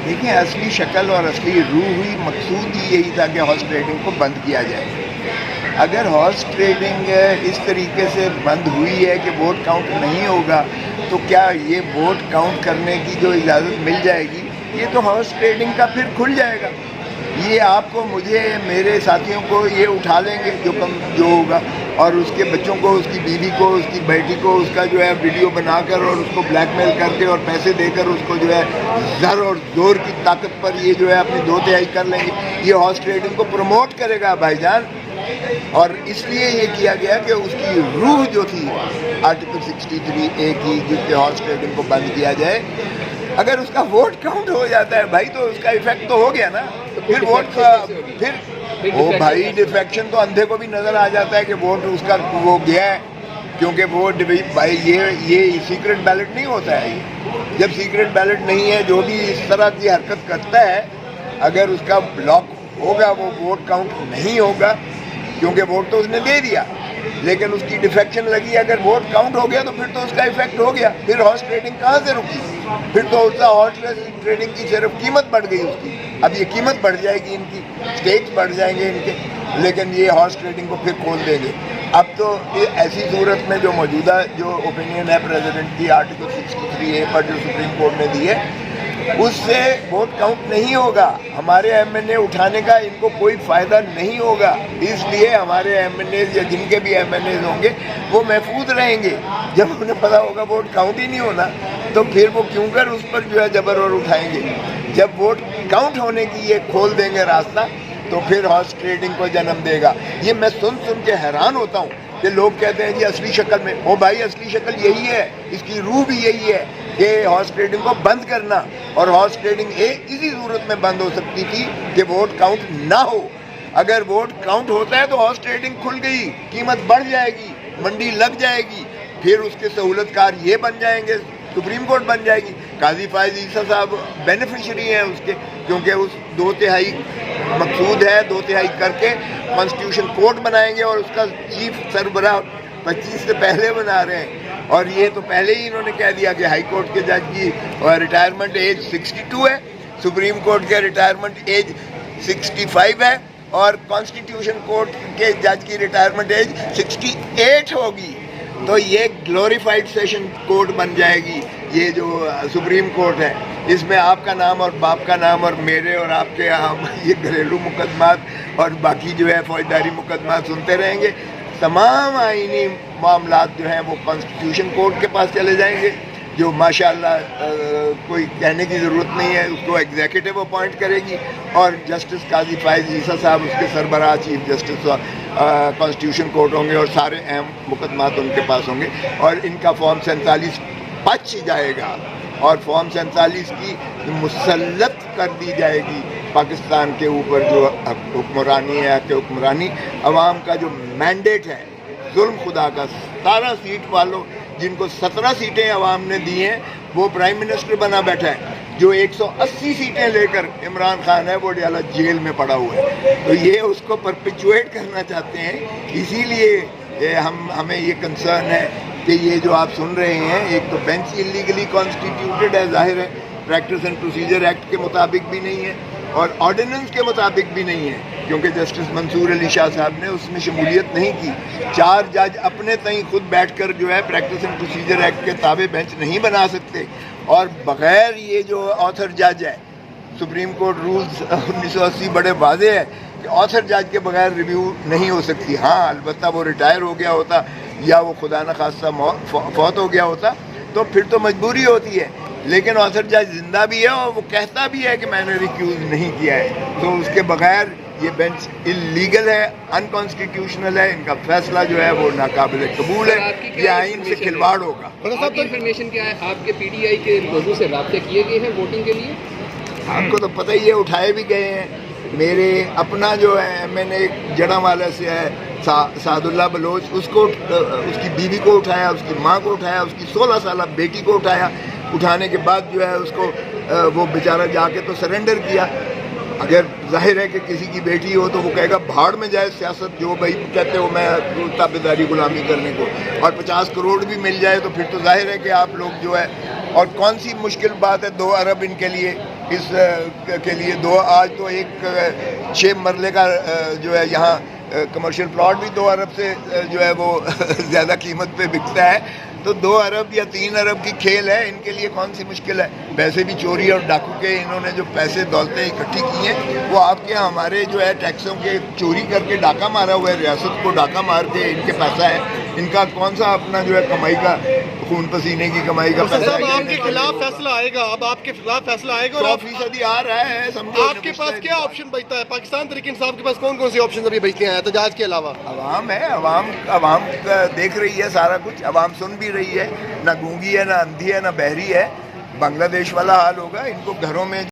دیکھیں اصلی شکل اور اصلی روح ہوئی مقصود ہی یہی تھا کہ ہارس ٹریڈنگ کو بند کیا جائے. اگر ہارس ٹریڈنگ اس طریقے سے بند ہوئی ہے کہ ووٹ کاؤنٹ نہیں ہوگا تو کیا یہ ووٹ کاؤنٹ کرنے کی جو اجازت مل جائے گی یہ تو ہارس ٹریڈنگ کا پھر کھل جائے گا. یہ آپ کو مجھے میرے ساتھیوں کو یہ اٹھا لیں گے جو ہوگا اور اس کے بچوں کو اس کی بیوی کو اس کی بیٹی کو اس کا جو ہے ویڈیو بنا کر اور اس کو بلیک میل کر کے اور پیسے دے کر اس کو جو ہے زر اور زور کی طاقت پر یہ جو ہے اپنی 2/3 کر لیں گے. یہ ہارس ٹریڈنگ کو پروموٹ کرے گا بھائی جان. اور اس لیے یہ کیا گیا کہ اس کی روح جو تھی آرٹیکل 63A کی جس پہ ہارس ٹریڈنگ کو بند کیا جائے, اگر اس کا ووٹ کاؤنٹ ہو جاتا ہے بھائی تو اس کا ایفیکٹ تو ہو گیا نا. پھر ووٹ کا پھر وہ بھائی ڈیفیکشن تو اندھے کو بھی نظر آ جاتا ہے کہ ووٹ اس کا وہ گیا ہے, کیونکہ وہ بھائی یہ سیکرٹ بیلٹ نہیں ہوتا ہے. جب سیکرٹ بیلٹ نہیں ہے جو بھی اس طرح کی حرکت کرتا ہے اگر اس کا بلاک ہوگا وہ ووٹ کاؤنٹ نہیں ہوگا, کیونکہ ووٹ تو اس نے دے دیا لیکن اس کی ڈیفیکشن لگی. اگر ووٹ کاؤنٹ ہو گیا تو پھر تو اس کا ایفیکٹ ہو گیا. پھر ہارس ٹریڈنگ کہاں سے رکی؟ پھر تو اس کا ہارس ٹریڈنگ کی صرف قیمت بڑھ گئی اس کی. اب یہ قیمت بڑھ جائے گی, ان کی اسٹیکس بڑھ جائیں گے ان کے, لیکن یہ ہارس ٹریڈنگ کو پھر کھول دیں گے. اب تو ایسی صورت میں جو موجودہ جو اوپینین ہے پریزیڈنٹ کی آرٹیکل 63A پر جو سپریم کورٹ نے دی ہے اس سے ووٹ کاؤنٹ نہیں ہوگا. ہمارے ایم این اے اٹھانے کا ان کو کوئی فائدہ نہیں ہوگا. اس لیے ہمارے ایم این اے یا جن کے بھی ایم این اے ہوں گے وہ محفوظ رہیں گے. جب انہیں پتا ہوگا ووٹ کاؤنٹ ہی نہیں ہونا تو پھر وہ کیوں کر اس پر جو ہے جبر اور اٹھائیں گے. جب ووٹ کاؤنٹ ہونے کی یہ کھول دیں گے راستہ تو پھر ہارس ٹریڈنگ کو جنم دے گا. یہ میں سن کے حیران ہوتا ہوں کہ لوگ کہتے ہیں جی اصلی شکل میں, او بھائی اصلی شکل یہی ہے, اس کی روح بھی یہی ہے کہ ہارس ٹریڈنگ کو بند کرنا. اور ہارس ٹریڈنگ اسی صورت میں بند ہو سکتی تھی کہ ووٹ کاؤنٹ نہ ہو. اگر ووٹ کاؤنٹ ہوتا ہے تو ہارس ٹریڈنگ کھل گئی, قیمت بڑھ جائے گی, منڈی لگ جائے گی, پھر اس کے سہولت کار یہ بن جائیں گے, سپریم کورٹ بن جائے گی. قاضی فائز عیسیٰ صاحب بینیفیشری ہیں اس کے, کیونکہ اس 2/3 مقصود ہے 2/3 کر کے کانسٹیٹیوشن کورٹ بنائیں گے اور اس کا چیف سربراہ 25 سے پہلے بنا رہے ہیں. اور یہ تو پہلے ہی انہوں نے کہہ دیا کہ ہائی کورٹ کے جج کی ریٹائرمنٹ ایج 62 ہے, سپریم کورٹ کے ریٹائرمنٹ ایج 65 ہے اور کانسٹیٹیوشن کورٹ کے جج کی ریٹائرمنٹ ایج 68 ہوگی. تو یہ گلوریفائڈ سیشن کورٹ بن جائے گی یہ جو سپریم کورٹ ہے. اس میں آپ کا نام اور باپ کا نام اور میرے اور آپ کے یہ گھریلو مقدمات اور باقی جو ہے فوجداری مقدمات سنتے رہیں گے. تمام آئینی معاملات جو ہیں وہ کانسٹیٹیوشن کورٹ کے پاس چلے جائیں گے جو ماشاءاللہ کوئی کہنے کی ضرورت نہیں ہے, اس کو ایگزیکٹو اپوائنٹ کرے گی اور جسٹس قاضی فائز عیسیٰ صاحب اس کے سربراہ چیف جسٹس کانسٹیٹیوشن کورٹ ہوں گے اور سارے اہم مقدمات ان کے پاس ہوں گے. اور ان کا فارم 47 بچ جائے گا اور فارم 47 کی مسلط کر دی جائے گی پاکستان کے اوپر جو حکمرانی ہے کہ حکمرانی عوام کا جو مینڈیٹ ہے ظلم خدا کا. 17 سیٹ والوں جن کو 17 سیٹیں عوام نے دی ہیں وہ پرائم منسٹر بنا بیٹھا ہے. جو 180 سیٹیں لے کر عمران خان ہے وہ ڈیالہ جیل میں پڑا ہوا ہے. تو یہ اس کو پرپیچویٹ کرنا چاہتے ہیں. اسی لیے ہمیں یہ کنسرن ہے کہ یہ جو آپ سن رہے ہیں ایک تو بینچ انلیگلی کانسٹیٹیوٹڈ ہے, ظاہر ہے پریکٹس اینڈ پروسیجر ایکٹ کے مطابق بھی نہیں ہے اور آرڈیننس کے مطابق بھی نہیں ہے, کیونکہ جسٹس منصور علی شاہ صاحب نے اس میں شمولیت نہیں کی. 4 جج اپنے تئیں خود بیٹھ کر جو ہے پریکٹس اینڈ پروسیجر ایکٹ کے تابع بینچ نہیں بنا سکتے. اور بغیر یہ جو آتھر جج ہے, سپریم کورٹ رولز 1980 بڑے واضح ہے کہ آتھر جج کے بغیر ریویو نہیں ہو سکتی. ہاں البتہ وہ ریٹائر ہو گیا ہوتا یا وہ خدا نخواستہ فوت ہو گیا ہوتا تو پھر تو مجبوری ہوتی ہے, لیکن آتھر جج زندہ بھی ہے اور وہ کہتا بھی ہے کہ میں نے ریکیوز نہیں کیا ہے. تو اس کے بغیر یہ بینچ اللیگل ہے, انکانسٹیٹیوشنل ہے. ان کا فیصلہ جو ہے وہ ناقابل قبول ہے, یہ آئین سے کھلواڑ ہوگا. آپ کی انفارمیشن کیا ہے؟ آپ کے پی ٹی آئی کے لوگوں سے رابطے کیے گئے ہیں ووٹنگ کے لیے؟ آپ کو تو پتہ ہی ہے اٹھائے بھی گئے ہیں. میرے اپنا جو ہے میں نے ایک جڑا والا سے ہے سعد اللہ بلوچ, اس کو اس کی بیوی کو اٹھایا, اس کی ماں کو اٹھایا, اس کی 16 سالہ بیٹی کو اٹھایا. اٹھانے کے بعد جو ہے اس کو وہ بیچارہ جا کے تو سرنڈر کیا. اگر ظاہر ہے کہ کسی کی بیٹی ہو تو وہ کہے گا بھاڑ میں جائے سیاست, جو بھائی کہتے ہو میں تابعداری غلامی کرنے کو, اور 50 کروڑ بھی مل جائے تو پھر تو ظاہر ہے کہ آپ لوگ جو ہے. اور کون سی مشکل بات ہے 2 ارب ان کے لیے اس کے لیے آج تو ایک 6 مرلے کا جو ہے یہاں کمرشل پلاٹ بھی 2 ارب سے جو ہے وہ زیادہ قیمت پہ بکتا ہے. تو 2 ارب یا 3 ارب کی کھیل ہے, ان کے لیے کون سی مشکل ہے. ویسے بھی چوری اور ڈاکو کے انہوں نے جو پیسے دولتیں اکٹھی کی ہیں وہ آپ کے ہمارے جو ہے ٹیکسوں کے چوری کر کے ڈاکہ مارا ہوا ہے, ریاست کو ڈاکہ مار کے ان کے پیسہ ہے. ان کا کون سا اپنا جو ہے کمائی کا خون پسینے کی کمائی کا پیسہ ہے. آپ کے خلاف فیصلہ آئے گا, اب آپ کے خلاف فیصلہ آئے گا اور 100% آ رہا ہے. سمجھو آپ کے پاس کیا آپشن بچتا ہے؟ پاکستان تحریک انصاف کے پاس کون کون سے آپشن ابھی بچتے ہیں احتجاج کے علاوہ؟ عوام ہے, عوام دیکھ رہی ہے سارا کچھ, عوام سن بھی رہی ہے. نہ گونگی ہے, نہ اندھی ہے, نہ بہری ہے. بنگلہ دیش والا حال ہوگا. ان کو گھروں میں